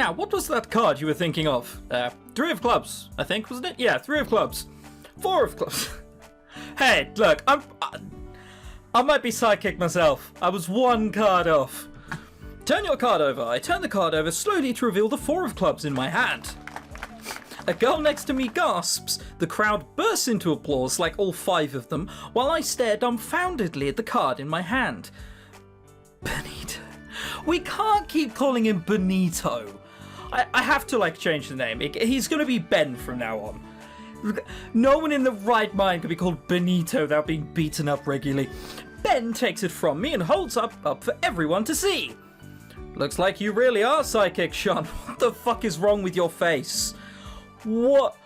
Now, what was that card you were thinking of? 3 of clubs, I think, wasn't it? Yeah, 3 of clubs. 4 of clubs. Hey, look, I might be sidekick myself. I was 1 card off. Turn your card over. I turn the card over slowly to reveal the 4 of clubs in my hand. A girl next to me gasps. The crowd bursts into applause, like all 5 of them, while I stare dumbfoundedly at the card in my hand. Benito. We can't keep calling him Benito. I have to, change the name. He's going to be Ben from now on. No one in the right mind can be called Benito without being beaten up regularly. Ben takes it from me and holds up for everyone to see. Looks like you really are psychic, Sean. What the fuck is wrong with your face? What?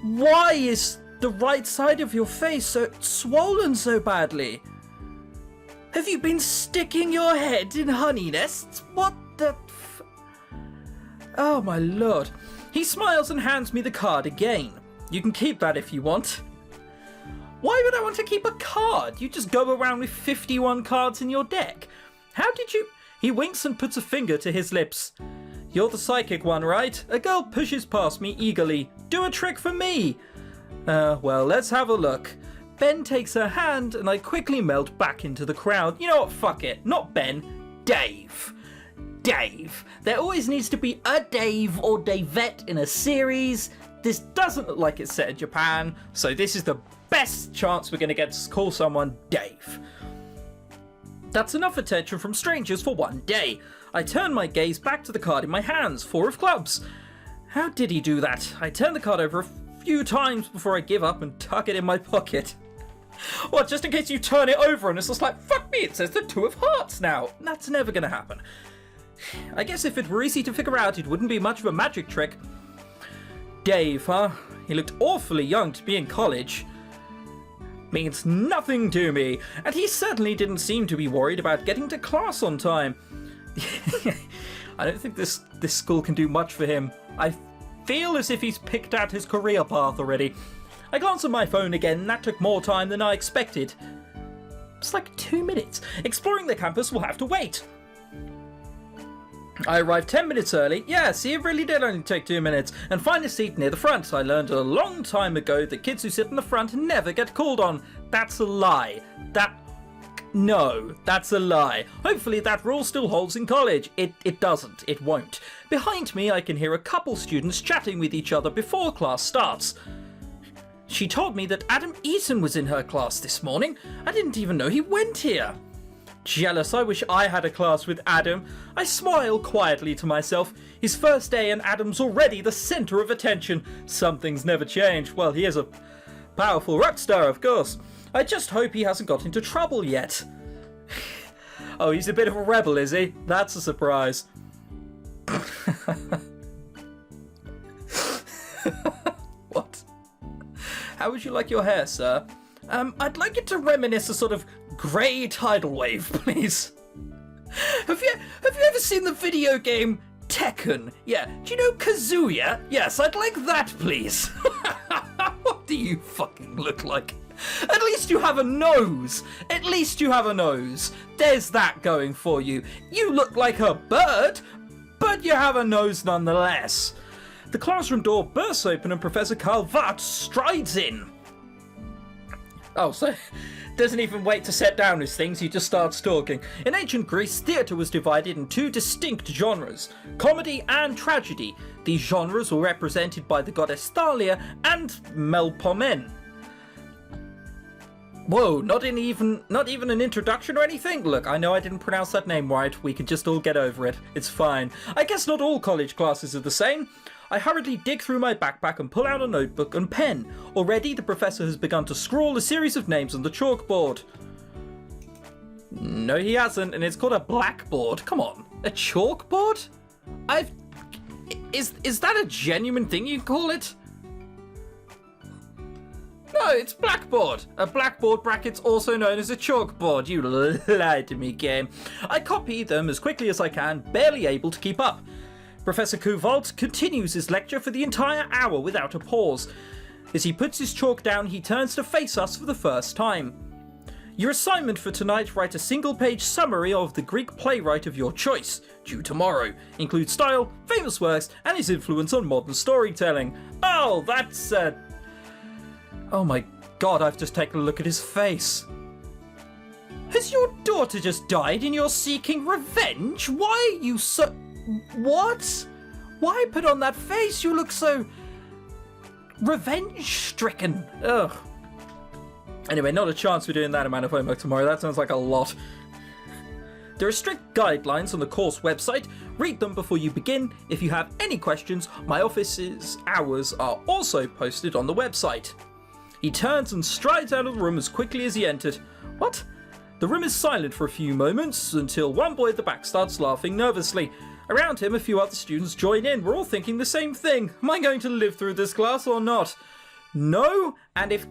Why is the right side of your face so swollen so badly? Have you been sticking your head in honey nests? What the Oh my lord. He smiles and hands me the card again. You can keep that if you want. Why would I want to keep a card? You just go around with 51 cards in your deck. How did you... He winks and puts a finger to his lips. You're the psychic one, right? A girl pushes past me eagerly. Do a trick for me. Well, let's have a look. Ben takes her hand and I quickly melt back into the crowd. You know what? Fuck it. Not Ben. Dave. Dave. There always needs to be a Dave or Davette in a series. This doesn't look like it's set in Japan, so this is the best chance we're going to get to call someone Dave. That's enough attention from strangers for one day. I turn my gaze back to the card in my hands, 4 of clubs. How did he do that? I turn the card over a few times before I give up and tuck it in my pocket. What, just in case you turn it over and it's just like, fuck me, it says the 2 of hearts now. That's never going to happen. I guess if it were easy to figure out, it wouldn't be much of a magic trick. Dave, huh? He looked awfully young to be in college. Means nothing to me, and he certainly didn't seem to be worried about getting to class on time. I don't think this school can do much for him. I feel as if he's picked out his career path already. I glance at my phone again, and that took more time than I expected. It's like 2 minutes. Exploring the campus will have to wait. I arrived 10 minutes early. Yeah, see, it really did only take 2 minutes. And find a seat near the front. I learned a long time ago that kids who sit in the front never get called on. That's a lie. No, that's a lie. Hopefully that rule still holds in college. It doesn't. It won't. Behind me, I can hear a couple students chatting with each other before class starts. She told me that Adam Eaton was in her class this morning. I didn't even know he went here. Jealous, I wish I had a class with Adam. I smile quietly to myself. His first day and Adam's already the centre of attention. Some things never change. Well, he is a powerful rock star, of course. I just hope he hasn't got into trouble yet. Oh, he's a bit of a rebel, is he? That's a surprise. What? How would you like your hair, sir? I'd like it to reminisce a sort of grey tidal wave, please. Have you ever seen the video game Tekken? Yeah, do you know Kazuya? Yes, I'd like that, please. What do you fucking look like? At least you have a nose. At least you have a nose. There's that going for you. You look like a bird, but you have a nose nonetheless. The classroom door bursts open and Professor Karl Vart strides in. Oh, so doesn't even wait to set down his things, he just starts talking. In ancient Greece, theatre was divided in 2 distinct genres, comedy and tragedy. These genres were represented by the goddess Thalia and Melpomene. Whoa, not even an introduction or anything? Look, I know I didn't pronounce that name right, we can just all get over it. It's fine. I guess not all college classes are the same. I hurriedly dig through my backpack and pull out a notebook and pen. Already, the professor has begun to scrawl a series of names on the chalkboard. No, he hasn't, and it's called a blackboard. Come on, a chalkboard? Is that a genuine thing you call it? No, it's blackboard. A blackboard bracket's also known as a chalkboard. You lied to me, game. I copy them as quickly as I can, barely able to keep up. Professor Kuvalt continues his lecture for the entire hour without a pause. As he puts his chalk down, he turns to face us for the first time. Your assignment for tonight, write a single-page summary of the Greek playwright of your choice, due tomorrow. Include style, famous works, and his influence on modern storytelling. Oh, that's, Oh my god, I've just taken a look at his face. Has your daughter just died and you're seeking revenge? Why are you so... What? Why put on that face? You look so... revenge-stricken. Ugh. Anyway, not a chance we're doing that amount of homework tomorrow. That sounds like a lot. There are strict guidelines on the course website. Read them before you begin. If you have any questions, my office's hours are also posted on the website. He turns and strides out of the room as quickly as he entered. What? The room is silent for a few moments until one boy at the back starts laughing nervously. Around him, a few other students join in. We're all thinking the same thing. Am I going to live through this class or not? No, and if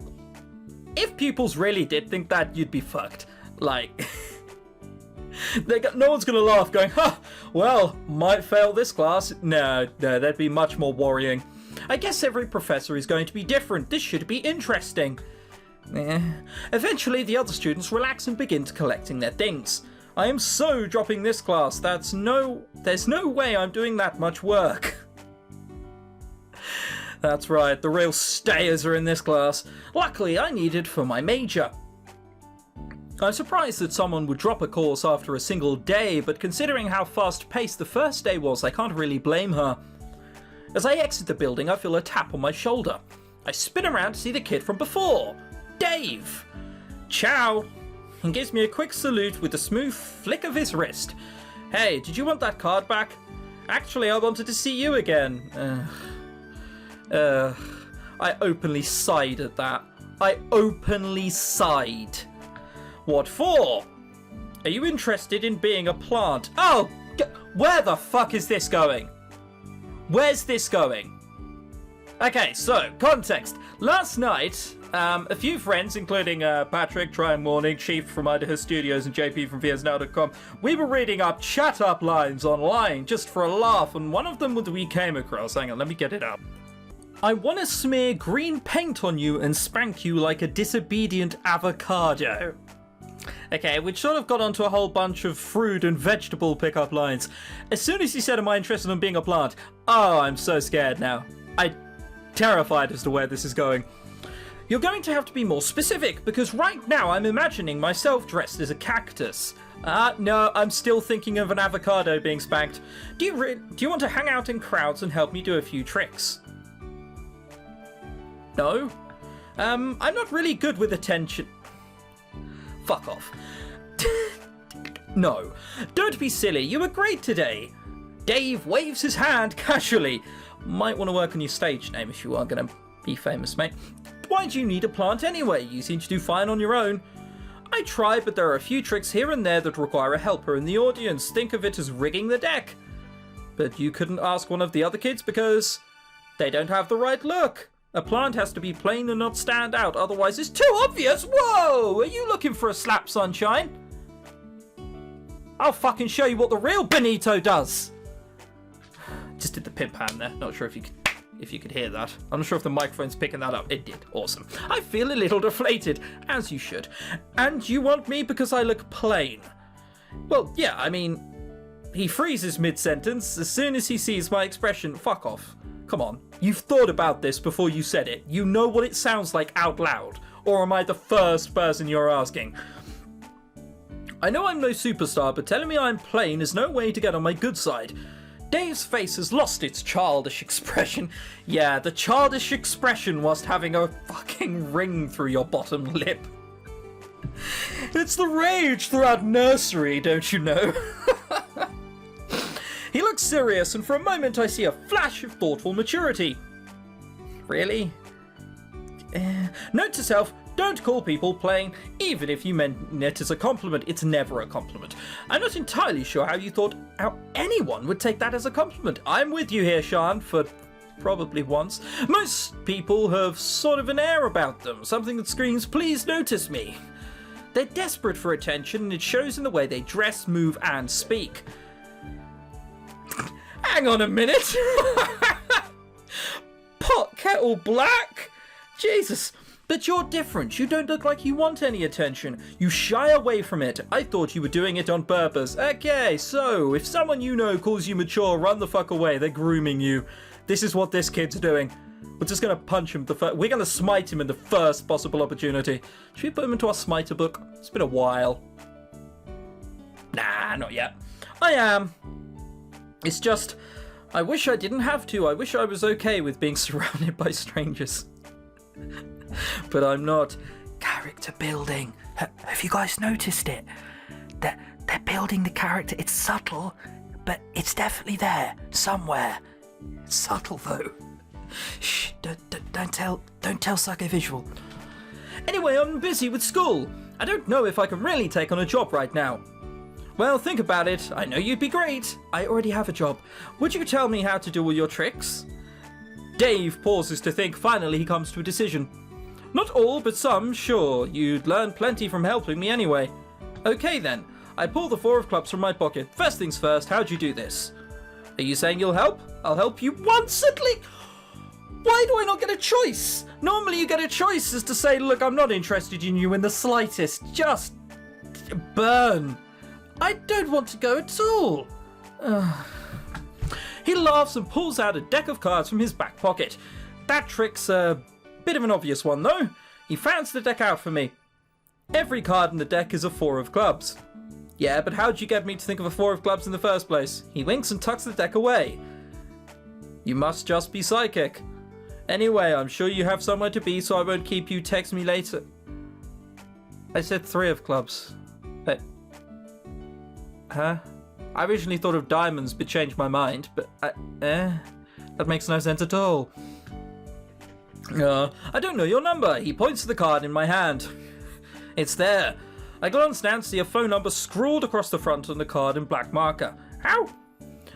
pupils really did think that, you'd be fucked. Like, no one's going to laugh going, huh, well, might fail this class. No, that'd be much more worrying. I guess every professor is going to be different. This should be interesting. Eventually, the other students relax and begin collecting their things. I am so dropping this class. There's no way I'm doing that much work. That's right, the real stayers are in this class. Luckily, I need it for my major. I'm surprised that someone would drop a course after a single day, but considering how fast-paced the first day was, I can't really blame her. As I exit the building, I feel a tap on my shoulder. I spin around to see the kid from before. Dave! Ciao! He gives me a quick salute with a smooth flick of his wrist. Hey, did you want that card back? Actually, I wanted to see you again. I openly sighed at that. I openly sighed. What for? Are you interested in being a plant? Oh, where the fuck is this going? Where's this going? Okay, so, context. Last night, a few friends, including Patrick, Try Morning, Chief from Idaho Studios, and JP from VSNow.com, we were reading up chat-up lines online just for a laugh, and one of them we came across. Hang on, let me get it up. I want to smear green paint on you and spank you like a disobedient avocado. Okay, which sort of got onto a whole bunch of fruit and vegetable pickup lines. As soon as he said, am I interested in being a plant? Oh, I'm so scared now. I'm terrified as to where this is going. You're going to have to be more specific, because right now I'm imagining myself dressed as a cactus. No, I'm still thinking of an avocado being spanked. Do you want to hang out in crowds and help me do a few tricks? No. I'm not really good with attention. Fuck off. No. Don't be silly. You were great today. Dave waves his hand casually. Might want to work on your stage name if you are going to be famous, mate. Why do you need a plant anyway? You seem to do fine on your own. I try, but there are a few tricks here and there that require a helper in the audience. Think of it as rigging the deck. But you couldn't ask one of the other kids because they don't have the right look. A plant has to be plain and not stand out, otherwise it's too obvious. Whoa! Are you looking for a slap, sunshine? I'll fucking show you what the real Benito does. Just did the pimp hand there. Not sure if you could hear that. I'm not sure if the microphone's picking that up. It did. Awesome. I feel a little deflated, as you should. And you want me because I look plain? Well, yeah, I mean, he freezes mid-sentence as soon as he sees my expression. Fuck off. Come on. You've thought about this before you said it. You know what it sounds like out loud. Or am I the first person you're asking? I know I'm no superstar, but telling me I'm plain is no way to get on my good side. Dave's face has lost its childish expression. Yeah, the childish expression whilst having a fucking ring through your bottom lip. It's the rage throughout nursery, don't you know? He looks serious, and for a moment I see a flash of thoughtful maturity. Really? Note to self, don't call people plain, even if you meant it as a compliment. It's never a compliment. I'm not entirely sure how anyone would take that as a compliment. I'm with you here, Sean, for probably once. Most people have sort of an air about them, something that screams, please notice me. They're desperate for attention, and it shows in the way they dress, move, and speak. Hang on a minute. Pot kettle black? Jesus. But you're different. You don't look like you want any attention. You shy away from it. I thought you were doing it on purpose. Okay, so if someone you know calls you mature, run the fuck away. They're grooming you. This is what this kid's doing. We're just going to punch him. We're going to smite him in the first possible opportunity. Should we put him into our smiter book? It's been a while. Nah, not yet. I am. It's just, I wish I didn't have to. I wish I was okay with being surrounded by strangers. But I'm not. Character building. Have you guys noticed it? They're building the character. It's subtle, but it's definitely there somewhere. It's subtle though. Shh! Don't tell Psychovisual. Anyway, I'm busy with school. I don't know if I can really take on a job right now. Well, think about it. I know you'd be great. I already have a job. Would you tell me how to do all your tricks? Dave pauses to think. Finally, he comes to a decision. Not all, but some, sure. You'd learn plenty from helping me anyway. Okay then. I pull the 4 of clubs from my pocket. First things first, how'd you do this? Are you saying you'll help? I'll help you once at least. Why do I not get a choice? Normally you get a choice as to say, look, I'm not interested in you in the slightest. Just burn. I don't want to go at all. He laughs and pulls out a deck of cards from his back pocket. That trick's a bit of an obvious one, though. He fans the deck out for me. Every card in the deck is a 4 of clubs. Yeah, but how'd you get me to think of a 4 of clubs in the first place? He winks and tucks the deck away. You must just be psychic. Anyway, I'm sure you have somewhere to be, so I won't keep you. Text me later. I said 3 of clubs. Huh? I originally thought of diamonds, but changed my mind. But, that makes no sense at all. I don't know your number. He points to the card in my hand. It's there. I glance down to see a phone number scrawled across the front on the card in black marker. Ow!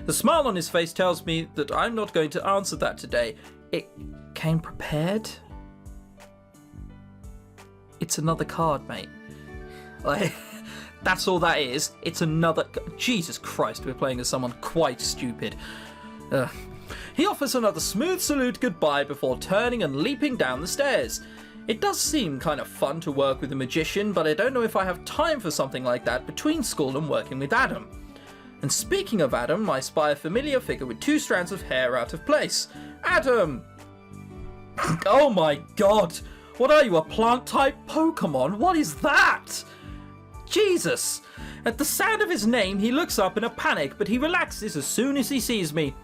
The smile on his face tells me that I'm not going to answer that today. It came prepared? It's another card, mate. That's all that is. It's another... Jesus Christ, we're playing as someone quite stupid. He offers another smooth salute goodbye before turning and leaping down the stairs. It does seem kind of fun to work with a magician, but I don't know if I have time for something like that between school and working with Adam. And speaking of Adam, I spy a familiar figure with 2 strands of hair out of place. Adam! Oh my god! What are you, a plant-type Pokemon? What is that? Jesus! At the sound of his name, he looks up in a panic, but he relaxes as soon as he sees me.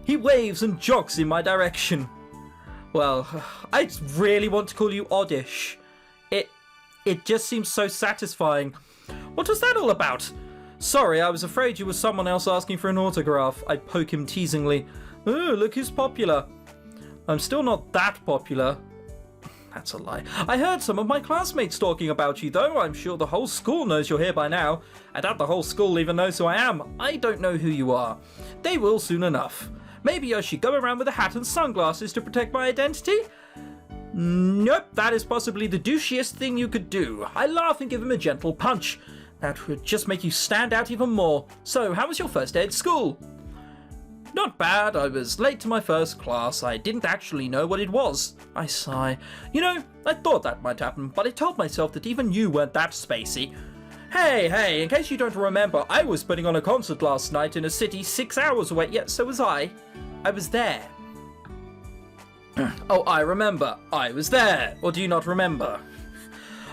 He waves and jogs in my direction. Well, I really want to call you Oddish. It just seems so satisfying. What was that all about? Sorry, I was afraid you were someone else asking for an autograph. I poke him teasingly. Oh, look who's popular. I'm still not that popular. That's a lie. I heard some of my classmates talking about you, though. I'm sure the whole school knows you're here by now. I doubt the whole school even knows who I am. I don't know who you are. They will soon enough. Maybe I should go around with a hat and sunglasses to protect my identity? Nope, that is possibly the douchiest thing you could do. I laugh and give him a gentle punch. That would just make you stand out even more. So, how was your first day at school? Not bad. I was late to my first class. I didn't actually know what it was. I sigh. You know, I thought that might happen, but I told myself that even you weren't that spacey. Hey, in case you don't remember, I was putting on a concert last night in a city 6 hours away. Yeah, so was I. I was there. Oh, I remember. I was there. Or do you not remember?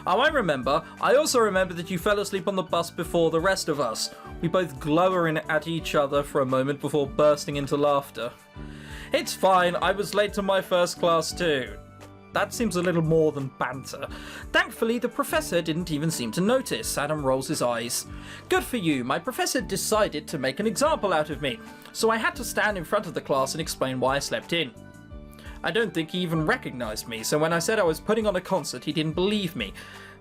Oh, I remember. I also remember that you fell asleep on the bus before the rest of us. We both glower at each other for a moment before bursting into laughter. It's fine. I was late to my first class too. That seems a little more than banter. Thankfully, the professor didn't even seem to notice. Adam rolls his eyes. Good for you. My professor decided to make an example out of me, so I had to stand in front of the class and explain why I slept in. I don't think he even recognized me, so when I said I was putting on a concert, he didn't believe me.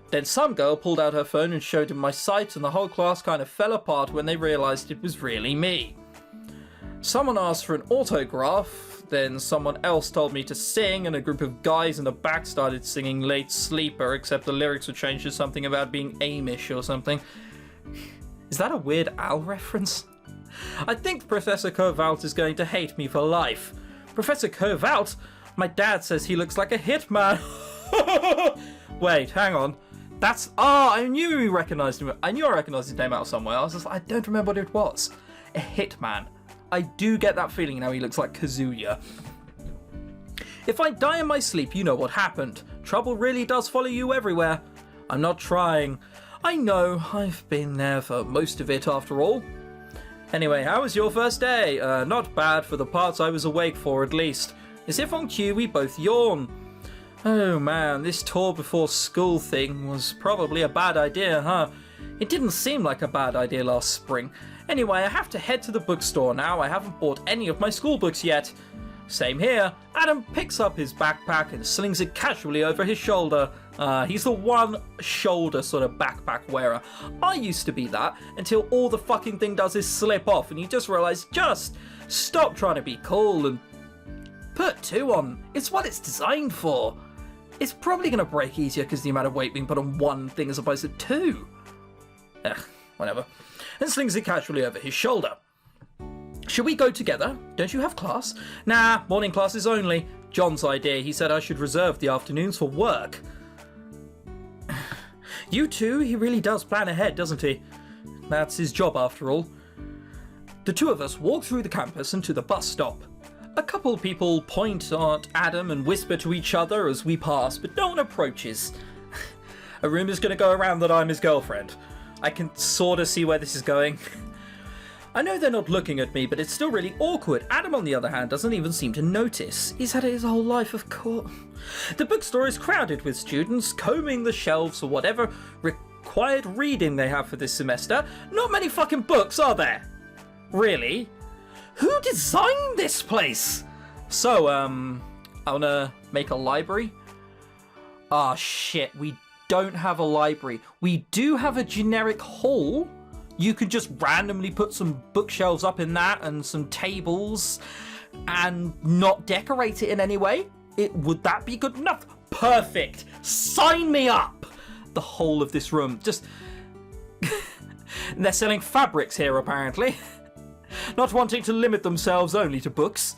Then some girl pulled out her phone and showed him my site, and the whole class kind of fell apart when they realized it was really me. Someone asked for an autograph, then someone else told me to sing, and a group of guys in the back started singing Late Sleeper, except the lyrics were changed to something about being Amish or something. Is that a Weird Al reference? I think Professor Kovault is going to hate me for life. Professor Kovault? My dad says he looks like a hitman. Wait, hang on. That's... Oh, I knew he recognised him. I knew I recognised his name out somewhere. I was just like, I don't remember what it was. A hitman. I do get that feeling now he looks like Kazuya. If I die in my sleep, you know what happened. Trouble really does follow you everywhere. I'm not trying. I know, I've been there for most of it after all. Anyway, how was your first day? Not bad for the parts I was awake for, at least. As if on cue, we both yawn. Oh man, this tour before school thing was probably a bad idea, huh? It didn't seem like a bad idea last spring. Anyway, I have to head to the bookstore now. I haven't bought any of my school books yet. Same here. Adam picks up his backpack and slings it casually over his shoulder. He's the one shoulder sort of backpack wearer. I used to be that until all the fucking thing does is slip off and you just realise, just stop trying to be cool and put two on. It's what it's designed for. It's probably going to break easier because the amount of weight being put on one thing as opposed to two. Whatever. And slings it casually over his shoulder. Should we go together? Don't you have class? Nah, morning classes only. John's idea. He said I should reserve the afternoons for work. You too? He really does plan ahead, doesn't he? That's his job after all. The two of us walk through the campus and to the bus stop. A couple of people point at Adam and whisper to each other as we pass, but no one approaches. A rumour's going to go around that I'm his girlfriend. I can sort of see where this is going. I know they're not looking at me, but it's still really awkward. Adam, on the other hand, doesn't even seem to notice. He's had it his whole life, of course. The bookstore is crowded with students, combing the shelves for whatever required reading they have for this semester. Not many fucking books, are there? Really? Who designed this place? So, I wanna make a library. Ah, shit, we don't have a library. We do have a generic hall. You could just randomly put some bookshelves up in that and some tables and not decorate it in any way. Would that be good enough? Perfect. Sign me up. The whole of this room. Just... They're selling fabrics here, apparently. Not wanting to limit themselves only to books.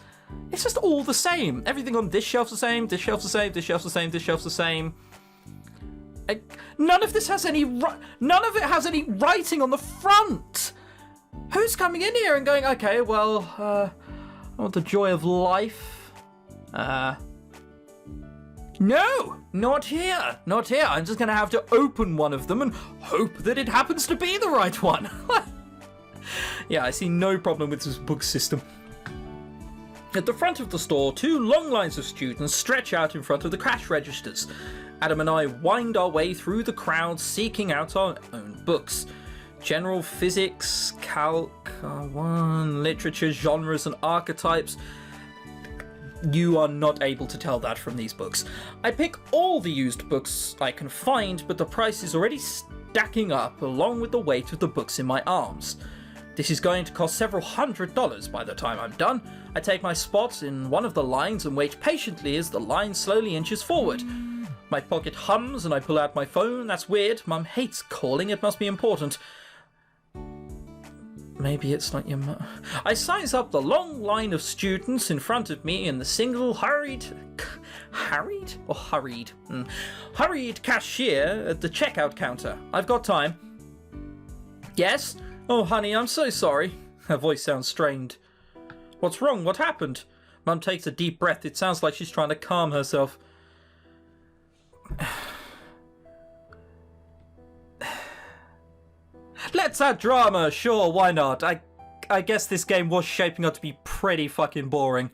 It's just all the same. Everything on this shelf's the same, this shelf's the same, this shelf's the same, this shelf's the same. None of this has any... None of it has any writing on the front. Who's coming in here and going, okay, well, I want the joy of life. No, not here. Not here. I'm just going to have to open one of them and hope that it happens to be the right one. Yeah, I see no problem with this book system. At the front of the store, two long lines of students stretch out in front of the cash registers. Adam and I wind our way through the crowd seeking out our own books. General physics, calc, literature, genres and archetypes. You are not able to tell that from these books. I pick all the used books I can find, but the price is already stacking up along with the weight of the books in my arms. This is going to cost several $100s by the time I'm done. I take my spot in one of the lines and wait patiently as the line slowly inches forward. My pocket hums and I pull out my phone. That's weird. Mum hates calling. It must be important. Maybe it's not your mum. I size up the long line of students in front of me and the single hurried cashier at the checkout counter. I've got time. Yes? Oh, honey, I'm so sorry. Her voice sounds strained. What's wrong? What happened? Mum takes a deep breath. It sounds like she's trying to calm herself. Let's add drama, sure, why not? I guess this game was shaping up to be pretty fucking boring.